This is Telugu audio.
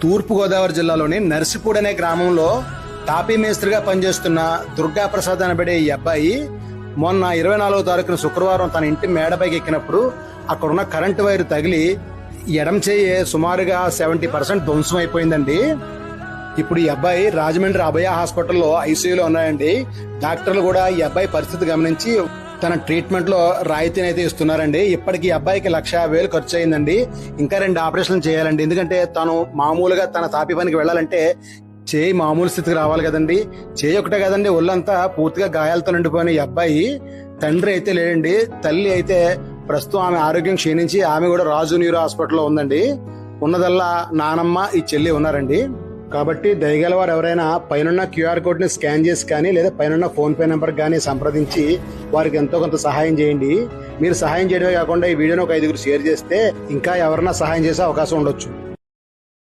తూర్పుగోదావరి జిల్లాలోని నర్సిపూడి అనే గ్రామంలో తాపీ మేస్త్రిగా పనిచేస్తున్న దుర్గా ప్రసాద్ అనబడే ఈ అబ్బాయి మొన్న 24వ తారీఖున శుక్రవారం తన ఇంటి మేడపైకి ఎక్కినప్పుడు అక్కడున్న కరెంటు వైరు తగిలి ఎడం చేయి సుమారుగా 70% ధ్వంసం అయిపోయిందండి. ఇప్పుడు ఈ అబ్బాయి రాజమండ్రి అభయ హాస్పిటల్లో ఐసీయూలో ఉన్నాయండి. డాక్టర్లు కూడా ఈ అబ్బాయి పరిస్థితి గమనించి తన ట్రీట్మెంట్ లో రాయితీని అయితే ఇస్తున్నారండి. ఇప్పటికి ఈ అబ్బాయికి 1,50,000 ఖర్చు అయిందండి. ఇంకా 2 ఆపరేషన్లు చేయాలండి. ఎందుకంటే తను మామూలుగా తన తాపీ పనికి వెళ్ళాలంటే చేయి మామూలు స్థితికి రావాలి కదండి. చేయి ఒకటే కదండి, ఒళ్ళంతా పూర్తిగా గాయాలతో నిండిపోయిన ఈ అబ్బాయి తండ్రి అయితే లేడండి. తల్లి అయితే ప్రస్తుతం ఆమె ఆరోగ్యం క్షీణించి ఆమె కూడా రాజు న్యూరో హాస్పిటల్లో ఉందండి. ఉన్నదల్లా నానమ్మ ఈ చెల్లి ఉన్నారండి. కాబట్టి దయగల వారు ఎవరైనా పైన క్యూఆర్ కోడ్ ని స్కాన్ చేసి కానీ లేదా పైన ఫోన్ పే నెంబర్ కానీ సంప్రదించి వారికి ఎంతో కొంత సహాయం చేయండి. మీరు సహాయం చేయడమే కాకుండా ఈ వీడియోని ఒక 5గురు షేర్ చేస్తే ఇంకా ఎవరైనా సహాయం చేసే అవకాశం ఉండొచ్చు.